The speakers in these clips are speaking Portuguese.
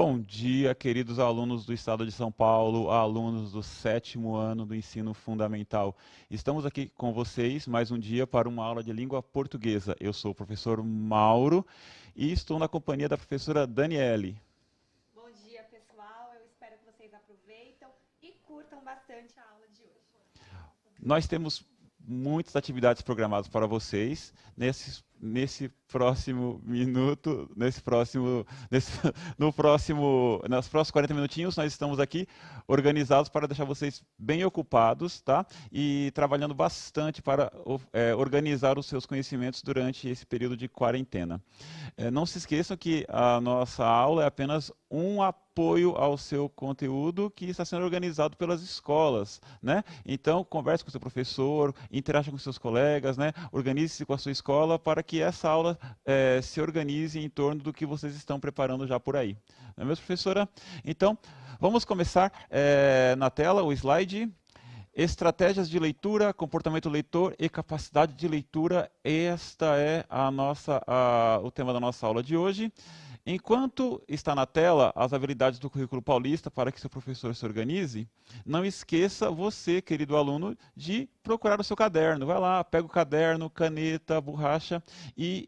Bom dia, queridos alunos do Estado de São Paulo, alunos do sétimo ano do ensino fundamental. Estamos aqui com vocês mais um dia para uma aula de língua portuguesa. Eu sou o professor Mauro e estou na companhia da professora Daniele. Bom dia, pessoal. Eu espero que vocês aproveitem e curtam bastante a aula de hoje. Nós temos muitas atividades programadas para vocês nesse próximo minuto, nos próximos 40 minutinhos nós estamos aqui organizados para deixar vocês bem ocupados, tá? E trabalhando bastante para organizar os seus conhecimentos durante esse período de quarentena. Não se esqueçam que a nossa aula é apenas um apoio ao seu conteúdo que está sendo organizado pelas escolas, né? Então, converse com o seu professor, interaja com seus colegas, né? Organize-se com a sua escola para que essa aula se organize em torno do que vocês estão preparando já por aí. Não é mesmo, professora? Então, vamos começar na tela o slide. Estratégias de leitura, comportamento leitor e capacidade de leitura. Esta é o tema da nossa aula de hoje. Enquanto está na tela as habilidades do currículo paulista para que seu professor se organize, não esqueça você, querido aluno, de procurar o seu caderno. Vai lá, pega o caderno, caneta, borracha e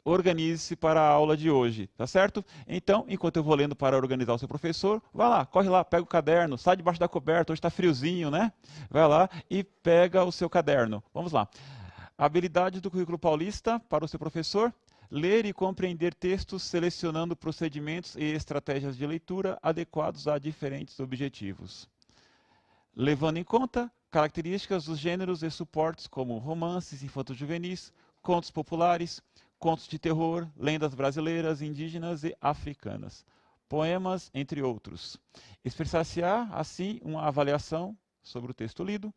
organize-se para a aula de hoje, tá certo? Então, enquanto eu vou lendo para organizar o seu professor, vai lá, corre lá, pega o caderno, sai debaixo da coberta, hoje está friozinho, né? Vai lá e pega o seu caderno. Vamos lá. Habilidade do currículo paulista para o seu professor. Ler e compreender textos selecionando procedimentos e estratégias de leitura adequados a diferentes objetivos. Levando em conta características dos gêneros e suportes como romances infanto-juvenis, contos populares, contos de terror, lendas brasileiras, indígenas e africanas, poemas, entre outros. Expressar-se-á, assim, uma avaliação sobre o texto lido,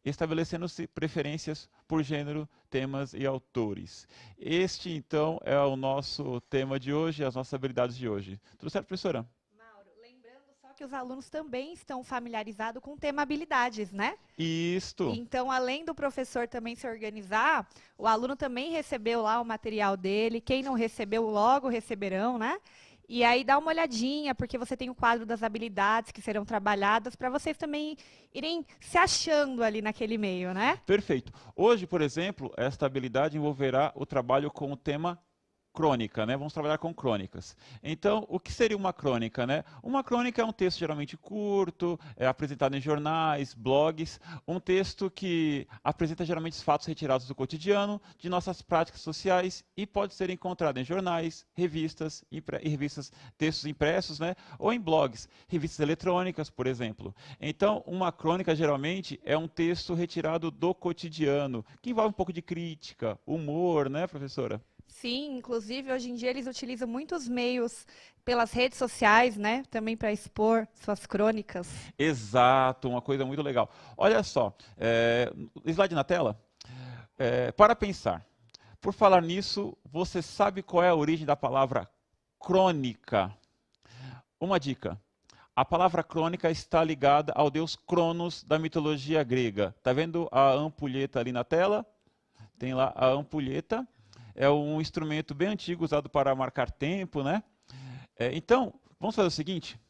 estabelecendo-se preferências por gênero, temas e autores. Este, então, é o nosso tema de hoje, as nossas habilidades de hoje. Tudo certo, professora? Mauro, lembrando só que os alunos também estão familiarizados com o tema habilidades, né? Isto. Então, além do professor também se organizar, o aluno também recebeu lá o material dele. Quem não recebeu, logo receberão, né? E aí dá uma olhadinha, porque você tem o quadro das habilidades que serão trabalhadas, para vocês também irem se achando ali naquele meio, né? Perfeito. Hoje, por exemplo, esta habilidade envolverá o trabalho com o tema crônica, né? Vamos trabalhar com crônicas. Então, o que seria uma crônica, né? Uma crônica é um texto geralmente curto, apresentado em jornais, blogs, um texto que apresenta geralmente os fatos retirados do cotidiano, de nossas práticas sociais e pode ser encontrado em jornais, revistas, textos impressos, né? Ou em blogs, revistas eletrônicas, por exemplo. Então, uma crônica geralmente é um texto retirado do cotidiano, que envolve um pouco de crítica, humor, né, professora? Sim, inclusive hoje em dia eles utilizam muitos meios pelas redes sociais, né? Também para expor suas crônicas. Exato, uma coisa muito legal. Olha só, slide na tela. Para pensar, por falar nisso, você sabe qual é a origem da palavra crônica? Uma dica. A palavra crônica está ligada ao deus Cronos da mitologia grega. Tá vendo a ampulheta ali na tela? Tem lá a ampulheta. É um instrumento bem antigo usado para marcar tempo, né? Então, vamos fazer o seguinte.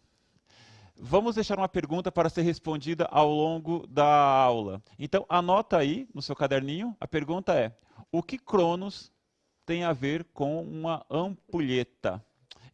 Vamos deixar uma pergunta para ser respondida ao longo da aula. Então, anota aí no seu caderninho. A pergunta é: o que Cronos tem a ver com uma ampulheta?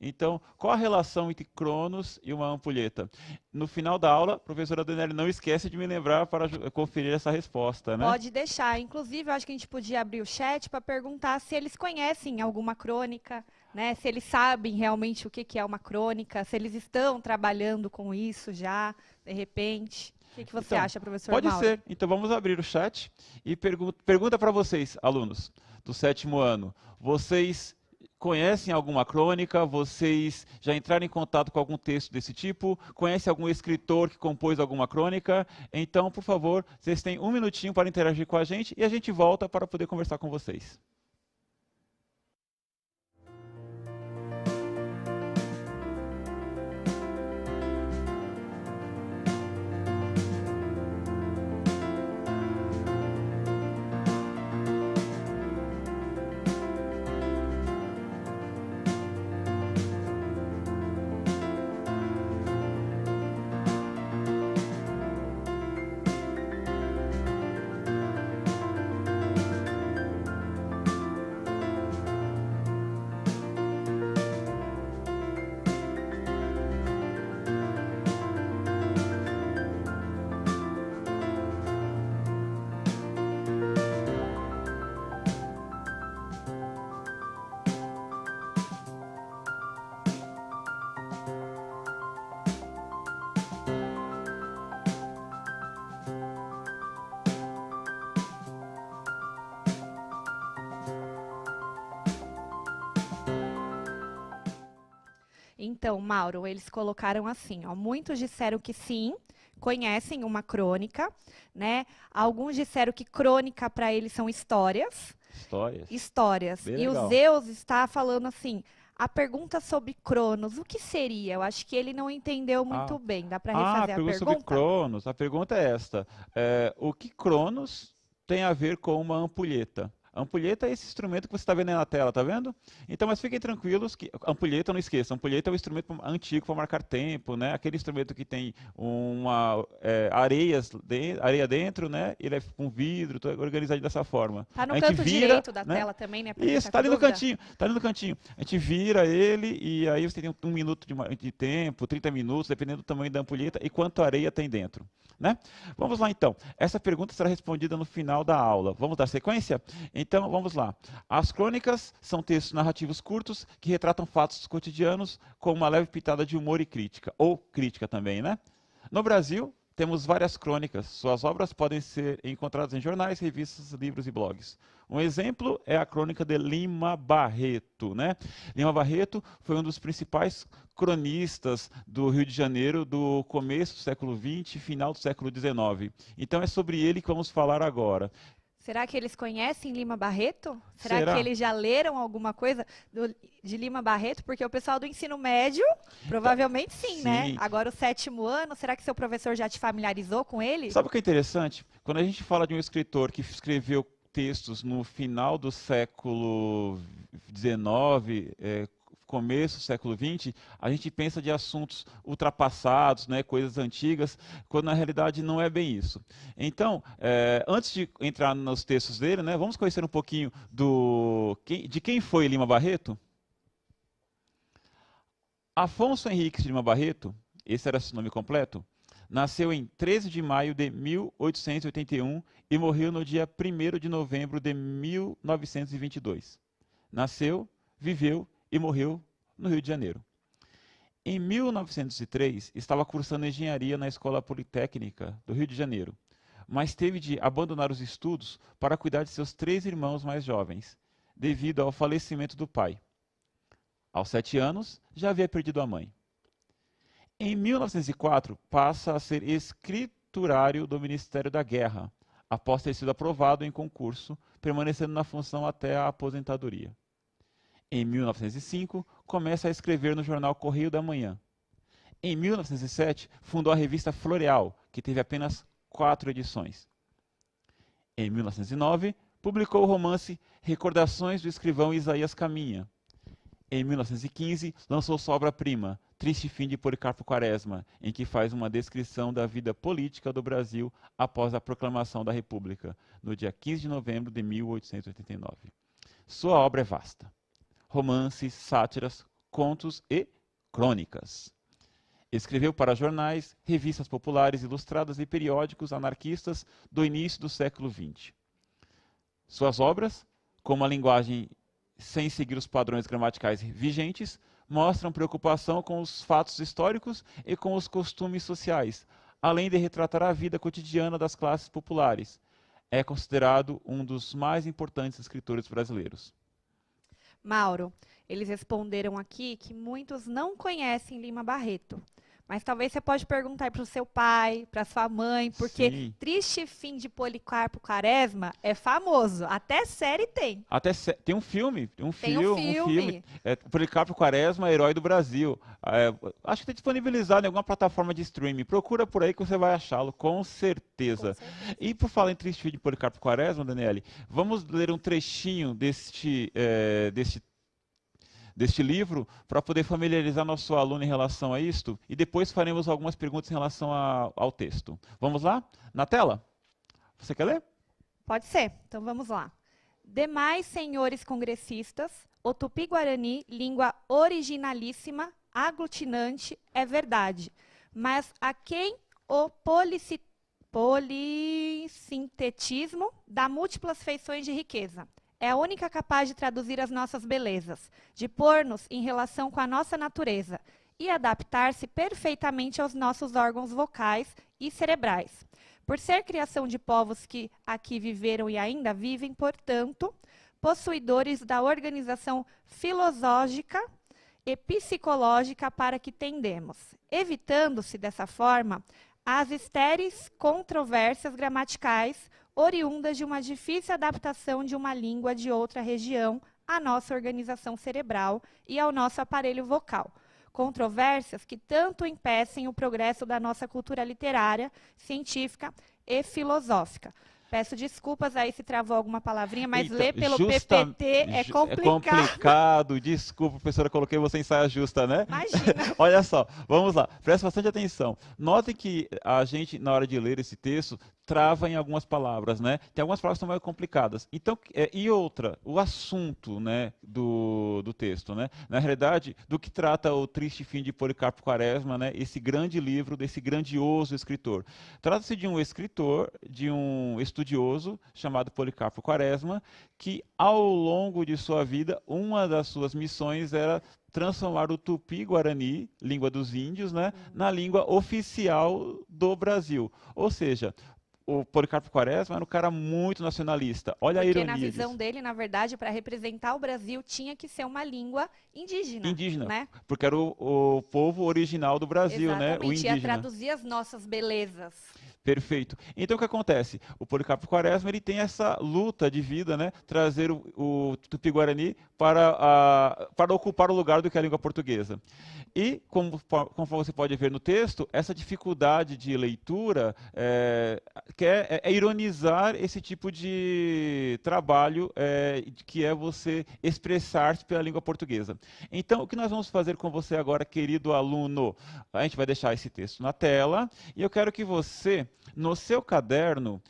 Então, qual a relação entre Cronos e uma ampulheta? No final da aula, a professora Daniele não esquece de me lembrar para conferir essa resposta, né? Pode deixar. Inclusive, eu acho que a gente podia abrir o chat para perguntar se eles conhecem alguma crônica, né? Se eles sabem realmente o que que é uma crônica, se eles estão trabalhando com isso já, de repente. O que que você Então, acha, professor pode Mauro? ser. Então vamos abrir o chat e pergunta para vocês, alunos do sétimo ano. Vocês conhecem alguma crônica? Vocês já entraram em contato com algum texto desse tipo? Conhecem algum escritor que compôs alguma crônica? Então, por favor, vocês têm um minutinho para interagir com a gente e a gente volta para poder conversar com vocês. Então, Mauro, eles colocaram assim, ó, muitos disseram que sim, conhecem uma crônica, né? Alguns disseram que crônica para eles são histórias. Histórias. Histórias. Bem E o legal. Zeus está falando assim, a pergunta sobre Cronos, o que seria? Eu acho que ele não entendeu Ah, muito bem. Dá para a refazer a pergunta sobre pergunta? Cronos. A pergunta é esta: o que Cronos tem a ver com uma ampulheta? A ampulheta é esse instrumento que você está vendo aí na tela, tá vendo? Então, mas fiquem tranquilos que ampulheta, não esqueça, ampulheta é um instrumento antigo para marcar tempo, né? Aquele instrumento que tem uma areia dentro, né? Ele é com vidro, organizado dessa forma. Tá no A gente canto vira, direito da né? tela também, né, para quem Isso, tá tá com ali no dúvida. cantinho, tá ali no cantinho. A gente vira ele e aí você tem um minuto de tempo, 30 minutos, dependendo do tamanho da ampulheta e quanto areia tem dentro, né? Vamos lá então. Essa pergunta será respondida no final da aula. Vamos dar sequência? Então, vamos lá. As crônicas são textos narrativos curtos que retratam fatos cotidianos com uma leve pitada de humor e crítica, ou crítica também, né? No Brasil, temos várias crônicas. Suas obras podem ser encontradas em jornais, revistas, livros e blogs. Um exemplo é a crônica de Lima Barreto, né? Lima Barreto foi um dos principais cronistas do Rio de Janeiro do começo do século XX e final do século XIX. Então é sobre ele que vamos falar agora. Será que eles conhecem Lima Barreto? Será que Será? eles já leram alguma coisa de Lima Barreto? Porque o pessoal do ensino médio, Tá. provavelmente sim, né? Sim. Agora o 7º ano, será que seu professor já te familiarizou com ele? Sabe o que é interessante? Quando a gente fala de um escritor que escreveu textos no final do século XIX, começo do século XX, a gente pensa de assuntos ultrapassados, né, coisas antigas, quando na realidade não é bem isso. Então, antes de entrar nos textos dele, né, vamos conhecer um pouquinho de quem foi Lima Barreto? Afonso Henriques de Lima Barreto, esse era seu nome completo, nasceu em 13 de maio de 1881 e morreu no dia 1º de novembro de 1922. Nasceu, viveu e morreu no Rio de Janeiro. Em 1903, estava cursando engenharia na Escola Politécnica do Rio de Janeiro, mas teve de abandonar os estudos para cuidar de seus 3 irmãos mais jovens, devido ao falecimento do pai. Aos 7 anos, já havia perdido a mãe. Em 1904, passa a ser escriturário do Ministério da Guerra, após ter sido aprovado em concurso, permanecendo na função até a aposentadoria. Em 1905, começa a escrever no jornal Correio da Manhã. Em 1907, fundou a revista Floreal, que teve apenas 4 edições. Em 1909, publicou o romance Recordações do Escrivão Isaías Caminha. Em 1915, lançou sua obra-prima, Triste Fim de Policarpo Quaresma, em que faz uma descrição da vida política do Brasil após a proclamação da República, no dia 15 de novembro de 1889. Sua obra é vasta. Romances, sátiras, contos e crônicas. Escreveu para jornais, revistas populares ilustradas e periódicos anarquistas do início do século XX. Suas obras, com uma linguagem sem seguir os padrões gramaticais vigentes, mostram preocupação com os fatos históricos e com os costumes sociais, além de retratar a vida cotidiana das classes populares. É considerado um dos mais importantes escritores brasileiros. Mauro, eles responderam aqui que muitos não conhecem Lima Barreto. Mas talvez você pode perguntar para o seu pai, para sua mãe, porque Sim. Triste Fim de Policarpo Quaresma é famoso. Até série tem. Tem um filme, Tem um filme. Policarpo Quaresma, Herói do Brasil. Acho que está disponibilizado em alguma plataforma de streaming. Procura por aí que você vai achá-lo, com certeza. Com certeza. E por falar em Triste Fim de Policarpo Quaresma, Daniele, vamos ler um trechinho deste livro para poder familiarizar nosso aluno em relação a isto e depois faremos algumas perguntas em relação ao texto. Vamos lá? Na tela? Você quer ler? Pode ser. Então vamos lá. Demais senhores congressistas, o tupi-guarani, língua originalíssima, aglutinante, é verdade. Mas a quem o polissintetismo dá múltiplas feições de riqueza. É a única capaz de traduzir as nossas belezas, de pôr-nos em relação com a nossa natureza e adaptar-se perfeitamente aos nossos órgãos vocais e cerebrais. Por ser criação de povos que aqui viveram e ainda vivem, portanto, possuidores da organização filosófica e psicológica para que tendemos, evitando-se dessa forma as estéreis controvérsias gramaticais oriundas de uma difícil adaptação de uma língua de outra região à nossa organização cerebral e ao nosso aparelho vocal. Controvérsias que tanto impedem o progresso da nossa cultura literária, científica e filosófica. Peço desculpas aí se travou alguma palavrinha, mas Então, ler pelo PPT é complicado. É complicado, desculpa, professora, coloquei você em saia justa, né? Imagina. Olha só, vamos lá, presta bastante atenção. Notem que a gente, na hora de ler esse texto, trava em algumas palavras, né? Tem algumas palavras que são mais complicadas. Então, e outra, o assunto, né, do texto, né? Na realidade, do que trata o Triste Fim de Policarpo Quaresma, né? Esse grande livro desse grandioso escritor. Trata-se de um escritor, de um estudioso chamado Policarpo Quaresma, que ao longo de sua vida, uma das suas missões era transformar o tupi-guarani, língua dos índios, né, na língua oficial do Brasil. Ou seja, o Policarpo Quaresma era um cara muito nacionalista. Olha a ironia Porque na visão disso. dele, na verdade, para representar o Brasil, tinha que ser uma língua indígena. Indígena, né? porque era o povo original do Brasil, né, o Exatamente, ia indígena. traduzir as nossas belezas. Perfeito. Então o que acontece? O Policarpo Quaresma ele tem essa luta de vida, né? Trazer o Tupi-Guarani para ocupar o lugar do que é a língua portuguesa. E, como você pode ver no texto, essa dificuldade de leitura é ironizar esse tipo de trabalho que é você expressar-se pela língua portuguesa. Então, o que nós vamos fazer com você agora, querido aluno? A gente vai deixar esse texto na tela e eu quero que você, no seu caderno,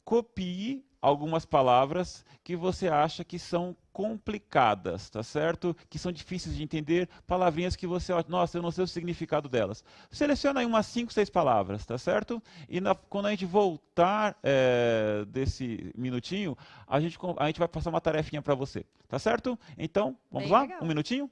copie algumas palavras que você acha que são complicadas, tá certo? Que são difíceis de entender, palavrinhas que você, nossa, eu não sei o significado delas. Seleciona aí umas 5, 6 palavras, tá certo? E quando a gente voltar desse minutinho, a gente vai passar uma tarefinha para você, tá certo? Então, vamos Bem lá? legal. Um minutinho?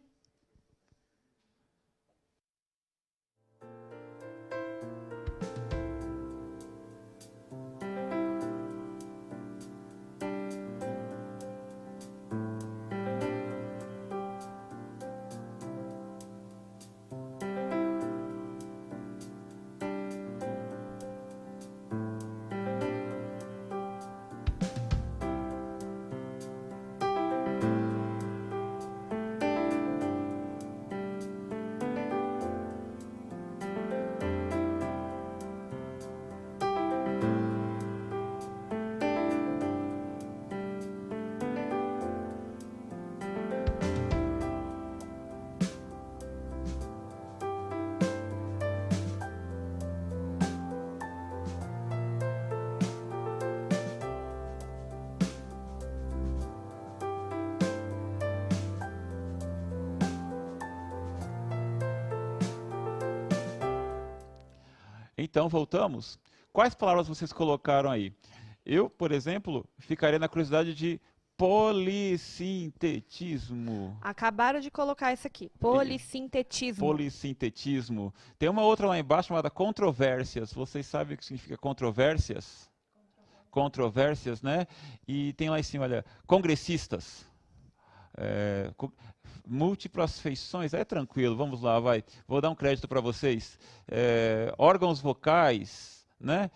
Então, voltamos. Quais palavras vocês colocaram aí? Eu, por exemplo, ficaria na curiosidade de polissintetismo. Acabaram de colocar isso aqui. Polissintetismo. Polissintetismo. Tem uma outra lá embaixo chamada controvérsias. Vocês sabem o que significa controvérsias? Controvérsias, né? E tem lá em cima, olha, congressistas. Múltiplas feições, é tranquilo, vamos lá, vai. Vou dar um crédito para vocês. Órgãos vocais, né?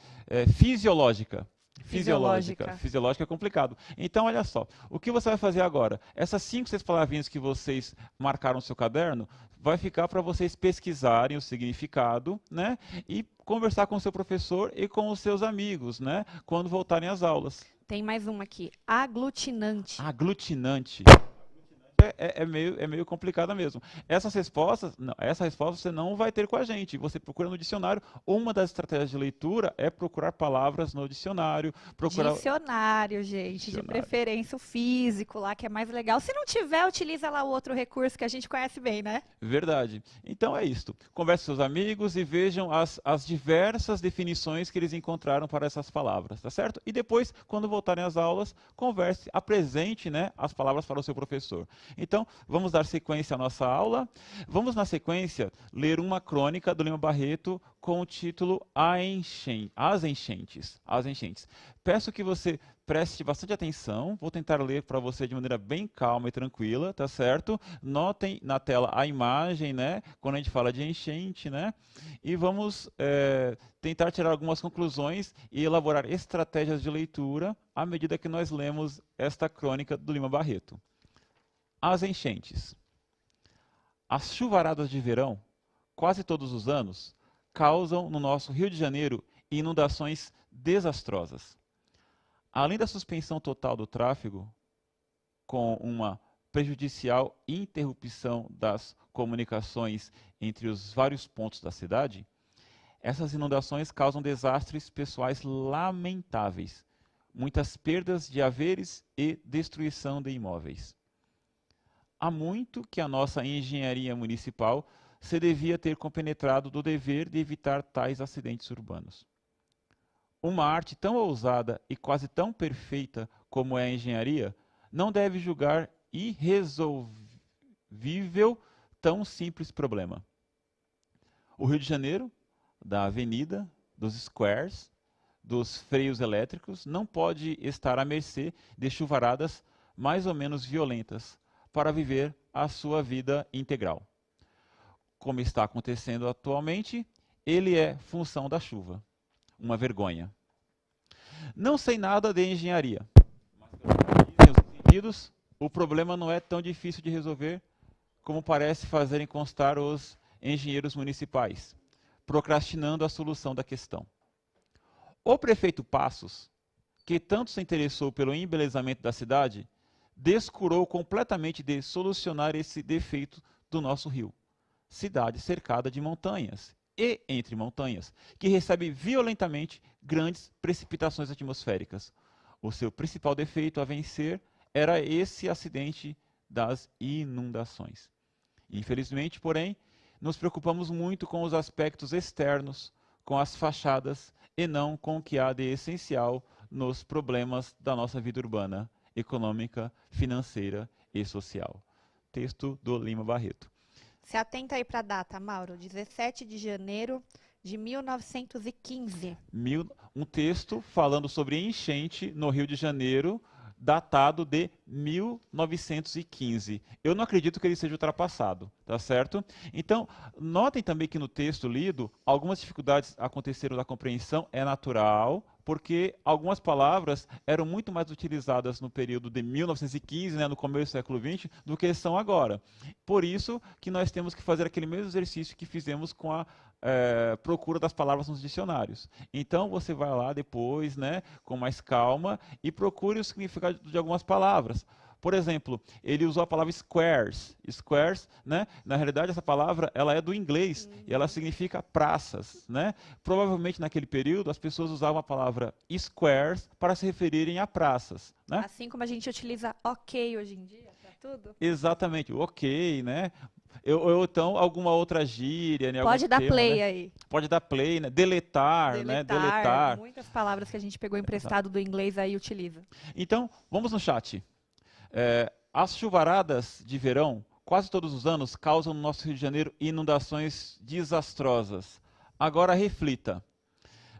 Fisiológica. Fisiológica é complicado. Então, olha só, o que você vai fazer agora? Essas 5, 6 palavrinhas que vocês marcaram no seu caderno, vai ficar para vocês pesquisarem o significado, né? E conversar com o seu professor e com os seus amigos, né? Quando voltarem às aulas. Tem mais uma aqui. Aglutinante. Aglutinante. É meio complicada mesmo. Essa resposta você não vai ter com a gente. Você procura no dicionário. Uma das estratégias de leitura é procurar palavras no dicionário. Dicionário, gente. De preferência o físico lá, que é mais legal. Se não tiver, utiliza lá o outro recurso que a gente conhece bem, né? Verdade. Então é isto. Converse com seus amigos e vejam as diversas definições que eles encontraram para essas palavras, tá certo? E depois, quando voltarem às aulas, converse, apresente, né, as palavras para o seu professor. Então, vamos dar sequência à nossa aula. Vamos, na sequência, ler uma crônica do Lima Barreto com o título As Enchentes. As Enchentes. Peço que você preste bastante atenção, vou tentar ler para você de maneira bem calma e tranquila, tá certo? Notem na tela a imagem, né? Quando a gente fala de enchente, né? E vamos tentar tirar algumas conclusões e elaborar estratégias de leitura à medida que nós lemos esta crônica do Lima Barreto. As enchentes. As chuvaradas de verão, quase todos os anos, causam no nosso Rio de Janeiro inundações desastrosas. Além da suspensão total do tráfego, com uma prejudicial interrupção das comunicações entre os vários pontos da cidade, essas inundações causam desastres pessoais lamentáveis, muitas perdas de haveres e destruição de imóveis. Há muito que a nossa engenharia municipal se devia ter compenetrado do dever de evitar tais acidentes urbanos. Uma arte tão ousada e quase tão perfeita como é a engenharia não deve julgar irresolvível tão simples problema. O Rio de Janeiro, da avenida, dos squares, dos freios elétricos, não pode estar à mercê de chuvaradas mais ou menos violentas para viver a sua vida integral. Como está acontecendo atualmente, ele é função da chuva. Uma vergonha. Não sei nada de engenharia, mas pelo que dizem os entendidos, o problema não é tão difícil de resolver como parece fazerem constar os engenheiros municipais, procrastinando a solução da questão. O prefeito Passos, que tanto se interessou pelo embelezamento da cidade, descurou completamente de solucionar esse defeito do nosso rio. Cidade cercada de montanhas e entre montanhas, que recebe violentamente grandes precipitações atmosféricas. O seu principal defeito a vencer era esse acidente das inundações. Infelizmente, porém, nos preocupamos muito com os aspectos externos, com as fachadas, e não com o que há de essencial nos problemas da nossa vida urbana, econômica, financeira e social. Texto do Lima Barreto. Se atenta aí para a data, Mauro, 17 de janeiro de 1915. Um texto falando sobre enchente no Rio de Janeiro, datado de 1915. Eu não acredito que ele seja ultrapassado, tá certo? Então, notem também que no texto lido, algumas dificuldades aconteceram da compreensão, é natural, porque algumas palavras eram muito mais utilizadas no período de 1915, né, no começo do século XX, do que são agora. Por isso que nós temos que fazer aquele mesmo exercício que fizemos com a procura das palavras nos dicionários. Então você vai lá depois, né, com mais calma, e procure o significado de algumas palavras. Por exemplo, ele usou a palavra squares. Squares, né? Na realidade, essa palavra ela é do inglês e ela significa praças, né? Provavelmente naquele período as pessoas usavam a palavra squares para se referirem a praças, né? Assim como a gente utiliza ok hoje em dia para tudo. Exatamente, ok, né? Então, alguma outra gíria, né? Pode algum dar termo, play né? aí. Pode dar play, né? Deletar, né? Deletar. Muitas palavras que a gente pegou emprestado do inglês aí e utiliza. Então, vamos no chat. As chuvaradas de verão, quase todos os anos, causam no nosso Rio de Janeiro inundações desastrosas. Agora reflita.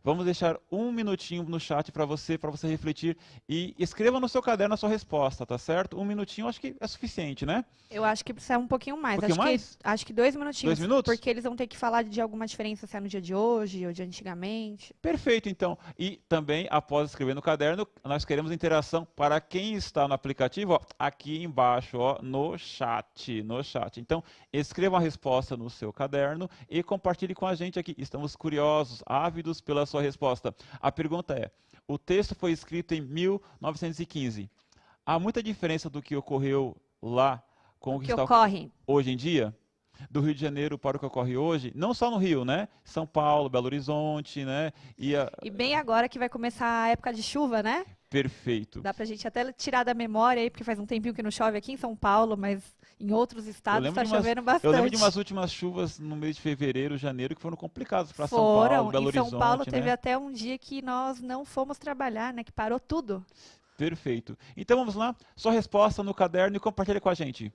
Vamos deixar um minutinho no chat para você refletir e escreva no seu caderno a sua resposta, tá certo? Um minutinho acho que é suficiente, né? Eu acho que precisa um pouquinho mais. Um pouquinho mais? Acho que 2 minutinhos. 2 minutos? Porque eles vão ter que falar de alguma diferença se é no dia de hoje ou de antigamente. Perfeito, então. E também, após escrever no caderno, nós queremos interação para quem está no aplicativo, ó, aqui embaixo, ó, no chat. Então, escreva a resposta no seu caderno e compartilhe com a gente aqui. Estamos curiosos, ávidos pela sua resposta. A pergunta é: o texto foi escrito em 1915. Há muita diferença do que ocorreu lá com o que está ocorre hoje em dia? Do Rio de Janeiro para o que ocorre hoje, não só no Rio, né? São Paulo, Belo Horizonte, né? E bem agora que vai começar a época de chuva, né? Perfeito. Dá pra gente até tirar da memória aí, porque faz um tempinho que não chove aqui em São Paulo, mas em outros estados está chovendo bastante. Eu lembro de umas últimas chuvas no mês de fevereiro, janeiro, que foram complicadas para São Paulo, Belo Horizonte. Em São Paulo né? teve até um dia que nós não fomos trabalhar, né? Que parou tudo. Perfeito. Então vamos lá, sua resposta no caderno e compartilha com a gente.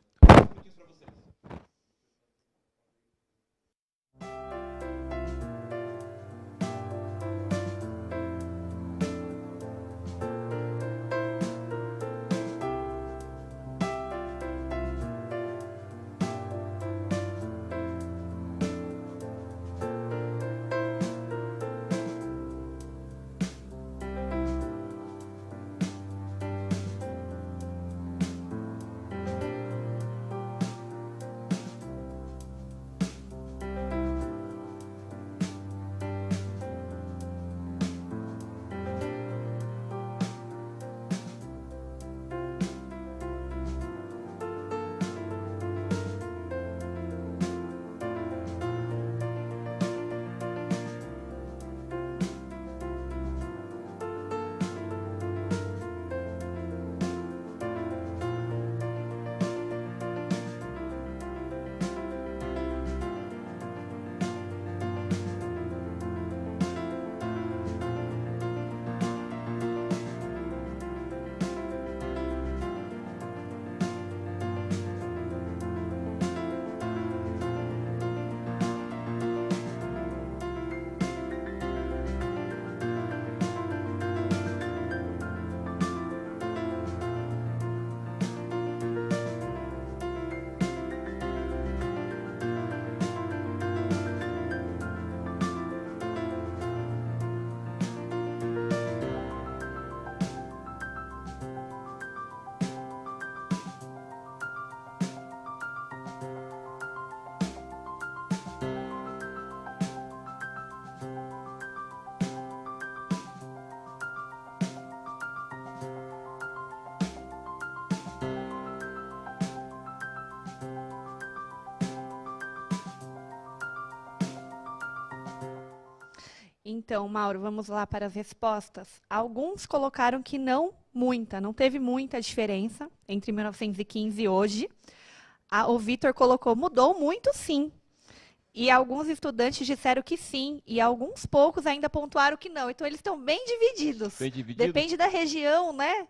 Então, Mauro, vamos lá para as respostas. Alguns colocaram que não teve muita diferença entre 1915 e hoje. O Vitor colocou, mudou muito, sim. E alguns estudantes disseram que sim, e alguns poucos ainda pontuaram que não. Então, eles estão bem divididos. Bem dividido? Depende da região, né?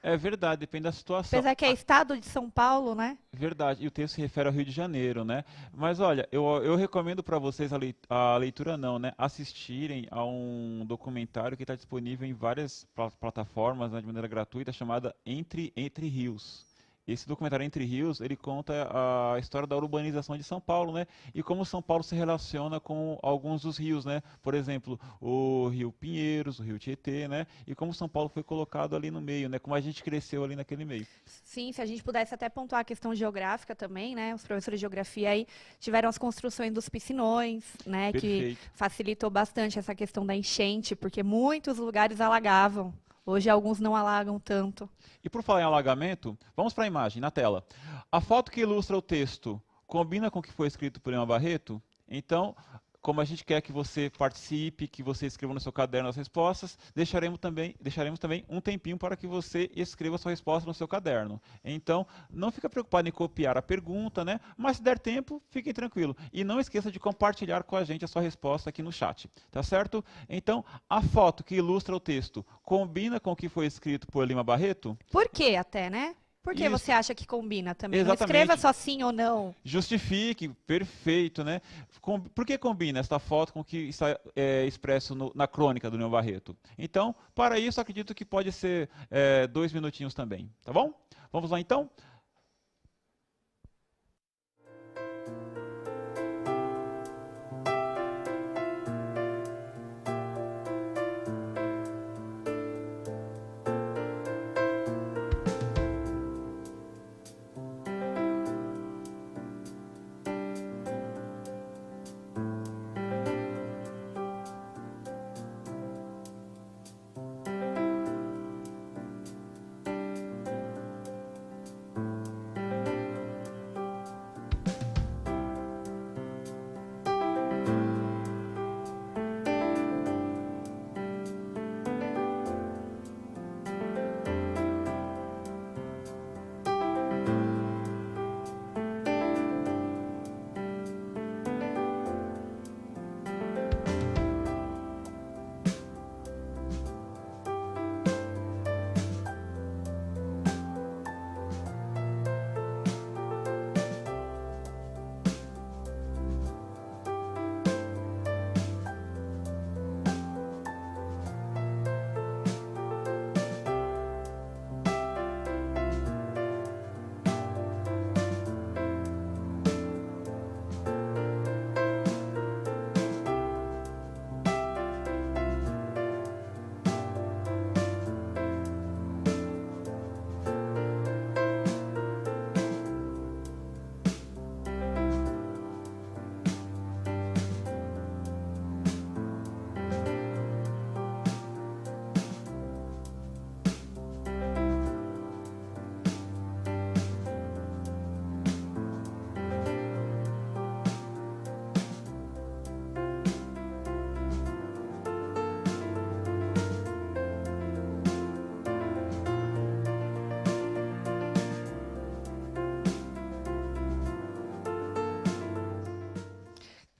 É verdade, depende da situação. Apesar que é estado de São Paulo, né? Verdade, e o texto se refere ao Rio de Janeiro, né? Mas olha, eu recomendo para vocês a leitura não, né? Assistirem a um documentário que está disponível em várias plataformas, né, de maneira gratuita, chamada Entre Rios. Esse documentário Entre Rios, ele conta a história da urbanização de São Paulo, né? E como São Paulo se relaciona com alguns dos rios, né? Por exemplo, o Rio Pinheiros, o Rio Tietê, né? E como São Paulo foi colocado ali no meio, né? Como a gente cresceu ali naquele meio. Sim, se a gente pudesse até pontuar a questão geográfica também, né? Os professores de geografia aí tiveram as construções dos piscinões, né? Perfeito. Que facilitou bastante essa questão da enchente, porque muitos lugares alagavam. Hoje alguns não alagam tanto. E por falar em alagamento, vamos para a imagem, na tela. A foto que ilustra o texto combina com o que foi escrito por Lima Barreto? Então, como a gente quer que você participe, que você escreva no seu caderno as respostas, deixaremos também um tempinho para que você escreva a sua resposta no seu caderno. Então, não fica preocupado em copiar a pergunta, né? Mas se der tempo, fiquem tranquilo. E não esqueça de compartilhar com a gente a sua resposta aqui no chat, tá certo? Então, a foto que ilustra o texto combina com o que foi escrito por Lima Barreto? Por quê até, né? Por que Isso. você acha que combina também? Exatamente. Não escreva só sim ou não. Justifique, perfeito, né? Por que combina esta foto com o que está expresso na crônica do Leão Barreto? Então, para isso, acredito que pode ser 2 minutinhos também, tá bom? Vamos lá então?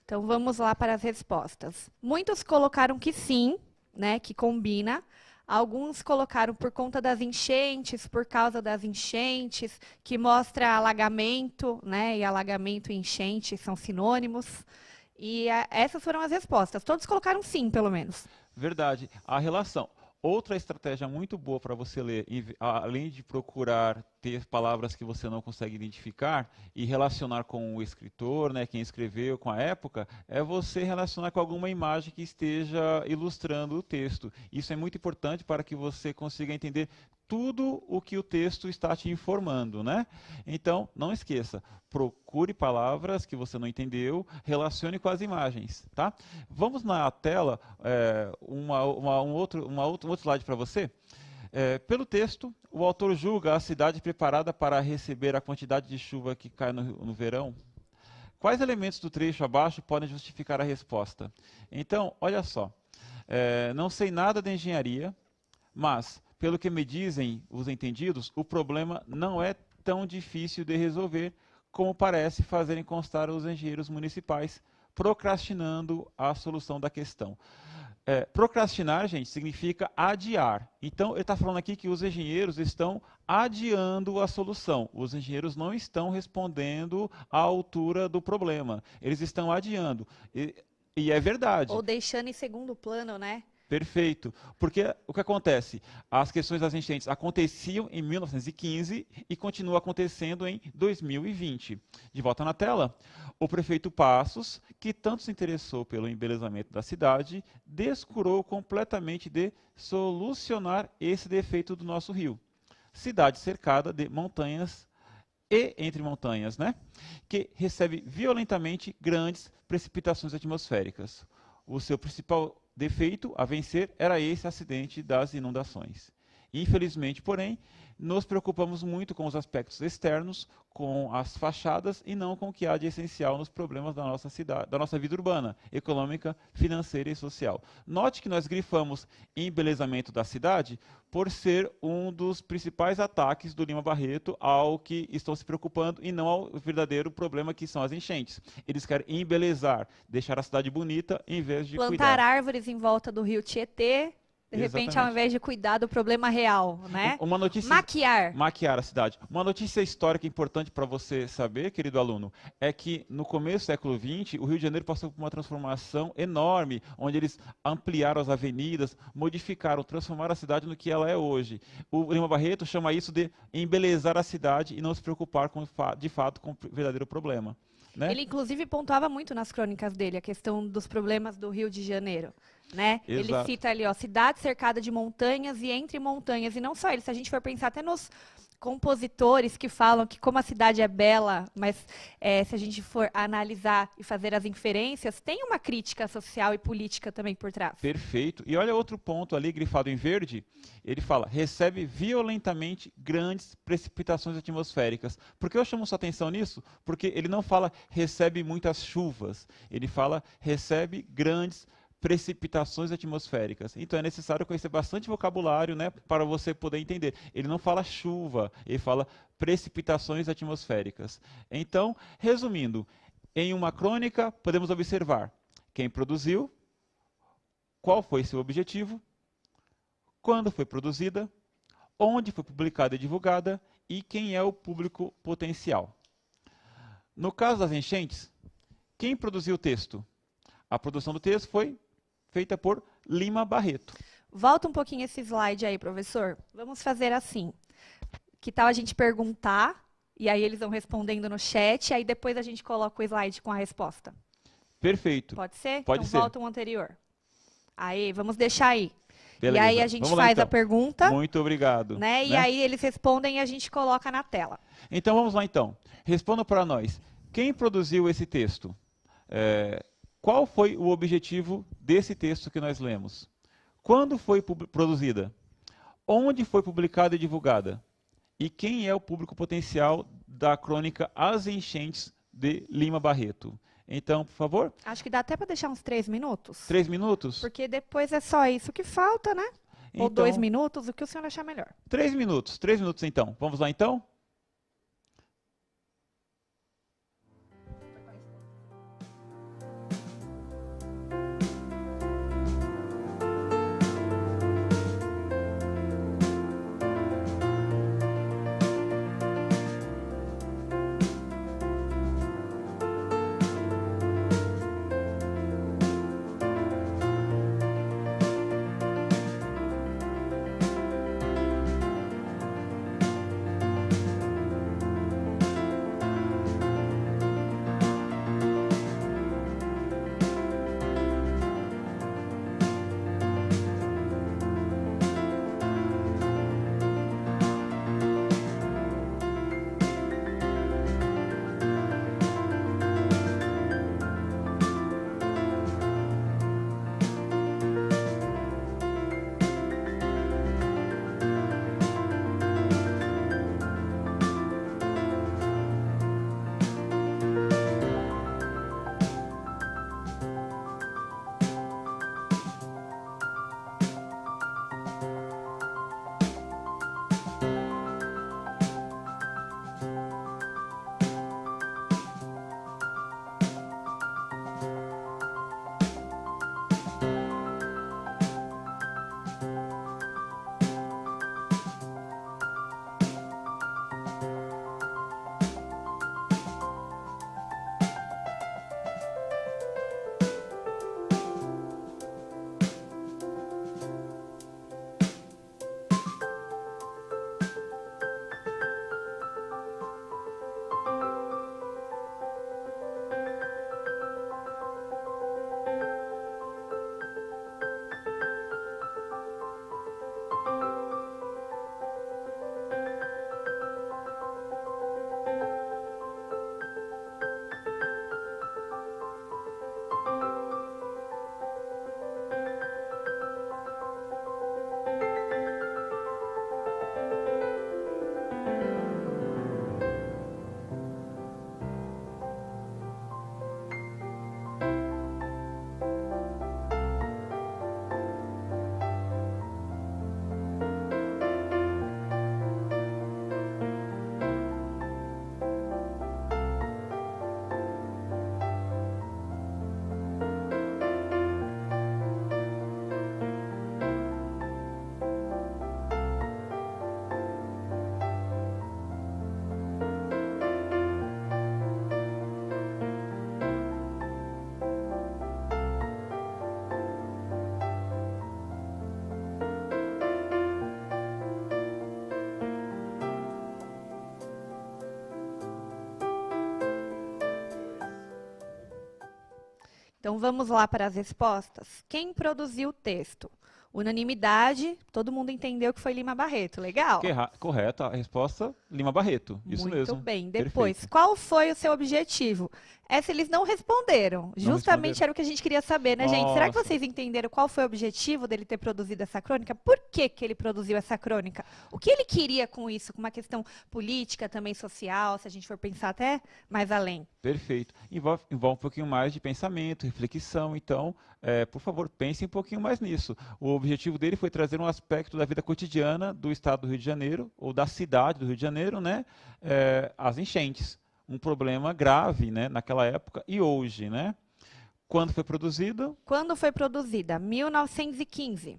Então vamos lá para as respostas. Muitos colocaram que sim, né, que combina. Alguns colocaram por conta das enchentes, por causa das enchentes, que mostra alagamento, né, e alagamento e enchente são sinônimos. E essas foram as respostas. Todos colocaram sim, pelo menos. Verdade. A relação. Outra estratégia muito boa para você ler, além de procurar ter palavras que você não consegue identificar e relacionar com o escritor, né, quem escreveu, com a época, é você relacionar com alguma imagem que esteja ilustrando o texto. Isso é muito importante para que você consiga entender tudo o que o texto está te informando, né? Então, não esqueça, procure palavras que você não entendeu, relacione com as imagens, tá? Vamos na tela, um outro slide para você. Pelo texto, o autor julga a cidade preparada para receber a quantidade de chuva que cai no verão. Quais elementos do trecho abaixo podem justificar a resposta? Então, olha só. Não sei nada de engenharia, mas, pelo que me dizem os entendidos, o problema não é tão difícil de resolver como parece fazerem constar os engenheiros municipais, procrastinando a solução da questão. Procrastinar, gente, significa adiar. Então, ele está falando aqui que os engenheiros estão adiando a solução. Os engenheiros não estão respondendo à altura do problema. Eles estão adiando. E é verdade. Ou deixando em segundo plano, né? Perfeito. Porque o que acontece? As questões das enchentes aconteciam em 1915 e continuam acontecendo em 2020. De volta na tela, o prefeito Passos, que tanto se interessou pelo embelezamento da cidade, descurou completamente de solucionar esse defeito do nosso rio. Cidade cercada de montanhas e entre montanhas, né? Que recebe violentamente grandes precipitações atmosféricas. O seu principal defeito a vencer era esse acidente das inundações. Infelizmente, porém, nos preocupamos muito com os aspectos externos, com as fachadas e não com o que há de essencial nos problemas da nossa cidade, da nossa vida urbana, econômica, financeira e social. Note que nós grifamos embelezamento da cidade por ser um dos principais ataques do Lima Barreto ao que estão se preocupando e não ao verdadeiro problema que são as enchentes. Eles querem embelezar, deixar a cidade bonita em vez de plantar cuidar. árvores em volta do rio Tietê. De repente, ao invés de cuidar do problema real, né? Uma notícia... Maquiar a cidade. Uma notícia histórica importante para você saber, querido aluno, é que no começo do século XX, o Rio de Janeiro passou por uma transformação enorme, onde eles ampliaram as avenidas, modificaram, transformaram a cidade no que ela é hoje. O Lima Barreto chama isso de embelezar a cidade e não se preocupar de fato com o verdadeiro problema. Né? Ele, inclusive, pontuava muito nas crônicas dele a questão dos problemas do Rio de Janeiro. Né? Ele cita ali, ó, cidade cercada de montanhas e entre montanhas. E não só ele, se a gente for pensar até nos compositores que falam que como a cidade é bela, mas se a gente for analisar e fazer as inferências, tem uma crítica social e política também por trás. Perfeito. E olha outro ponto ali, grifado em verde, ele fala, recebe violentamente grandes precipitações atmosféricas. Por que eu chamo sua atenção nisso? Porque ele não fala recebe muitas chuvas, ele fala recebe grandes precipitações atmosféricas. Então é necessário conhecer bastante vocabulário, né, para você poder entender. Ele não fala chuva, ele fala precipitações atmosféricas. Então, resumindo, em uma crônica podemos observar quem produziu, qual foi seu objetivo, quando foi produzida, onde foi publicada e divulgada e quem é o público potencial. No caso das enchentes, quem produziu o texto? A produção do texto foi feita por Lima Barreto. Volta um pouquinho esse slide aí, professor. Vamos fazer assim. Que tal a gente perguntar, e aí eles vão respondendo no chat, aí depois a gente coloca o slide com a resposta. Perfeito. Pode ser? Pode então ser. Volta o anterior. Aí, vamos deixar aí. Beleza. E aí a gente vamos lá, faz então. a pergunta. Muito obrigado. Né? E aí eles respondem e a gente coloca na tela. Então vamos lá então. Responda para nós. Quem produziu esse texto? Qual foi o objetivo desse texto que nós lemos? Quando foi produzida? Onde foi publicada e divulgada? E quem é o público potencial da crônica As Enchentes de Lima Barreto? Então, por favor. Acho que dá até para deixar uns 3 minutos. 3 minutos? Porque depois é só isso que falta, né? Ou 2 minutos, o que o senhor achar melhor. 3 minutos. 3 minutos então. Vamos lá então? Então vamos lá para as respostas. Quem produziu o texto? Unanimidade, todo mundo entendeu que foi Lima Barreto, legal? Correto, a resposta, Lima Barreto, isso mesmo. Muito bem. Depois, Perfeito. qual foi o seu objetivo? Essa eles não responderam. Justamente responderam. era o que a gente queria saber, né, gente? Será que Nossa. vocês entenderam qual foi o objetivo dele ter produzido essa crônica? Por que que ele produziu essa crônica? O que ele queria com isso? Com uma questão política, também social, se a gente for pensar até mais além. Perfeito. Envolve um pouquinho mais de pensamento, reflexão. Então, por favor, pense um pouquinho mais nisso. O objetivo dele foi trazer um aspecto da vida cotidiana do estado do Rio de Janeiro, ou da cidade do Rio de Janeiro, né? As enchentes. Um problema grave, né, naquela época e hoje, né? Quando foi produzido? Quando foi produzida? 1915.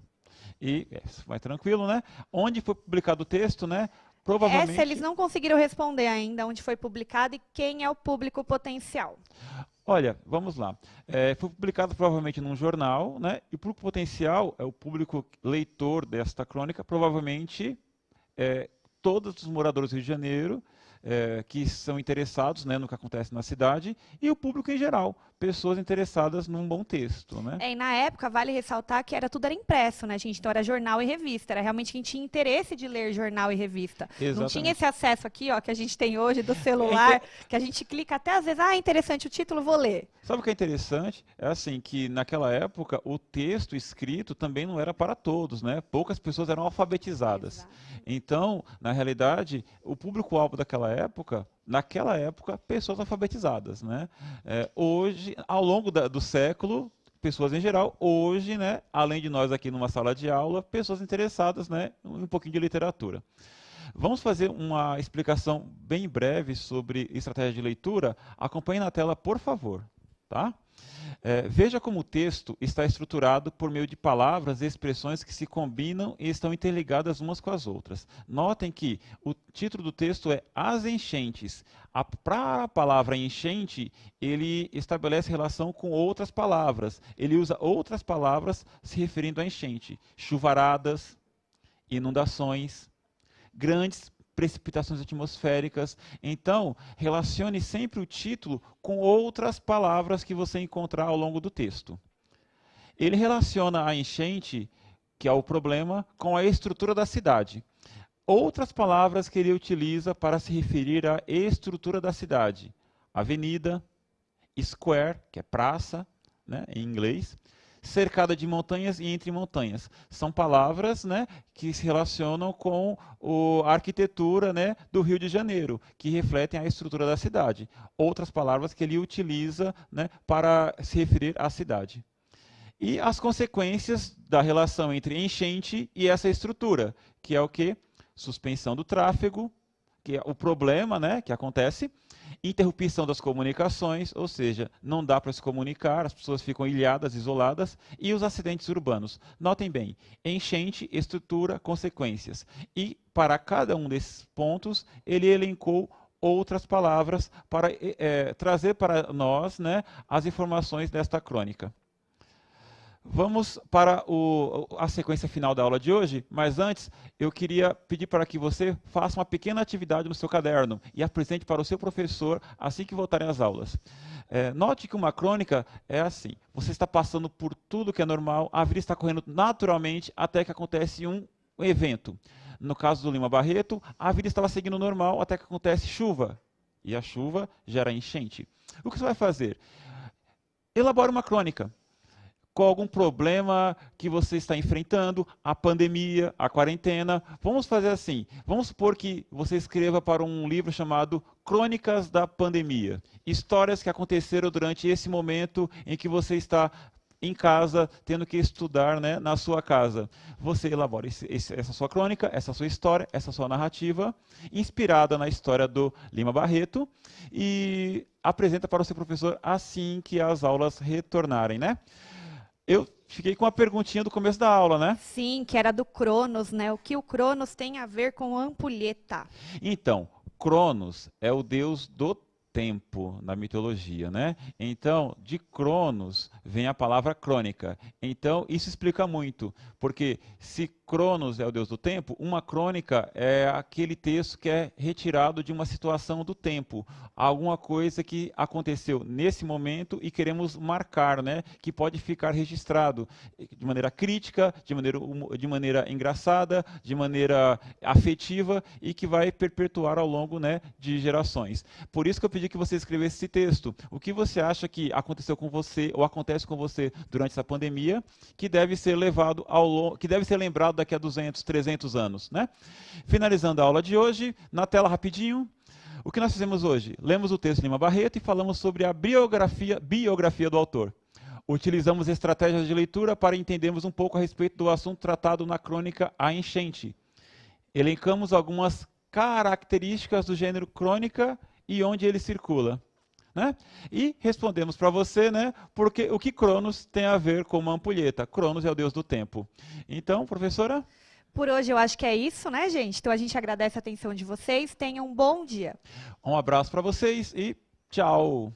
E, mais tranquilo, né? Onde foi publicado o texto, né? Provavelmente... Essa eles não conseguiram responder ainda, onde foi publicado e quem é o público potencial. Olha, vamos lá. Foi publicado provavelmente num jornal, né? E o público potencial é o público leitor desta crônica, provavelmente todos os moradores do Rio de Janeiro, que são interessados, né, no que acontece na cidade, e o público em geral, pessoas interessadas num bom texto, né? E na época, vale ressaltar que tudo era impresso, né, gente? Então era jornal e revista. Era realmente quem tinha interesse de ler jornal e revista. Exatamente. Não tinha esse acesso aqui, ó, que a gente tem hoje do celular, que a gente clica até às vezes, interessante o título, vou ler. Sabe o que é interessante? É assim, que naquela época o texto escrito também não era para todos, né? Poucas pessoas eram alfabetizadas. Exato. Então, na realidade, o público-alvo naquela época, pessoas alfabetizadas, né? Hoje, ao longo do século, pessoas em geral, hoje, né, além de nós aqui numa sala de aula, pessoas interessadas, né, em um pouquinho de literatura. Vamos fazer uma explicação bem breve sobre estratégia de leitura. Acompanhe na tela, por favor. Tá? Veja como o texto está estruturado por meio de palavras e expressões que se combinam e estão interligadas umas com as outras. Notem que o título do texto é As Enchentes. Para a palavra enchente, ele estabelece relação com outras palavras. Ele usa outras palavras se referindo à enchente. Chuvaradas, inundações, grandes precipitações atmosféricas. Então, relacione sempre o título com outras palavras que você encontrar ao longo do texto. Ele relaciona a enchente, que é o problema, com a estrutura da cidade. Outras palavras que ele utiliza para se referir à estrutura da cidade. Avenida, square, que é praça, né, em inglês, cercada de montanhas e entre montanhas. São palavras, né, que se relacionam com a arquitetura, né, do Rio de Janeiro, que refletem a estrutura da cidade. Outras palavras que ele utiliza, né, para se referir à cidade. E as consequências da relação entre enchente e essa estrutura, que é o quê? Suspensão do tráfego, que é o problema, né, que acontece, interrupção das comunicações, ou seja, não dá para se comunicar, as pessoas ficam ilhadas, isoladas, e os acidentes urbanos. Notem bem, enchente, estrutura, consequências. E para cada um desses pontos, ele elencou outras palavras para trazer para nós, né, as informações desta crônica. Vamos para a sequência final da aula de hoje, mas antes eu queria pedir para que você faça uma pequena atividade no seu caderno e apresente para o seu professor assim que voltarem às aulas. Note que uma crônica é assim, você está passando por tudo que é normal, a vida está correndo naturalmente até que acontece um evento. No caso do Lima Barreto, a vida estava seguindo normal até que acontece chuva, e a chuva gera enchente. O que você vai fazer? Elabore uma crônica com algum problema que você está enfrentando, a pandemia, a quarentena. Vamos fazer assim, vamos supor que você escreva para um livro chamado Crônicas da Pandemia. Histórias que aconteceram durante esse momento em que você está em casa, tendo que estudar, né, na sua casa. Você elabora essa sua crônica, essa sua história, essa sua narrativa, inspirada na história do Lima Barreto, e apresenta para o seu professor assim que as aulas retornarem, né? Eu fiquei com uma perguntinha do começo da aula, né? Sim, que era do Cronos, né? O que o Cronos tem a ver com a ampulheta? Então, Cronos é o deus do tempo na mitologia, né? Então, de Cronos vem a palavra crônica. Então, isso explica muito, porque se Cronos é o deus do tempo, uma crônica é aquele texto que é retirado de uma situação do tempo, alguma coisa que aconteceu nesse momento e queremos marcar, né? Que pode ficar registrado de maneira crítica, de maneira engraçada, de maneira afetiva e que vai perpetuar ao longo, né, de gerações. Por isso que eu pedi que você escrevesse esse texto. O que você acha que aconteceu com você ou acontece com você durante essa pandemia que deve ser levado ao longo, que deve ser lembrado daqui a 200, 300 anos, né? Finalizando a aula de hoje, na tela rapidinho, o que nós fizemos hoje? Lemos o texto de Lima Barreto e falamos sobre a biografia do autor. Utilizamos estratégias de leitura para entendermos um pouco a respeito do assunto tratado na crônica A Enchente. Elencamos algumas características do gênero crônica e onde ele circula, né? E respondemos para você, né, porque o que Cronos tem a ver com uma ampulheta. Cronos é o deus do tempo. Então, professora? Por hoje eu acho que é isso, né, gente? Então a gente agradece a atenção de vocês. Tenham um bom dia. Um abraço para vocês e tchau!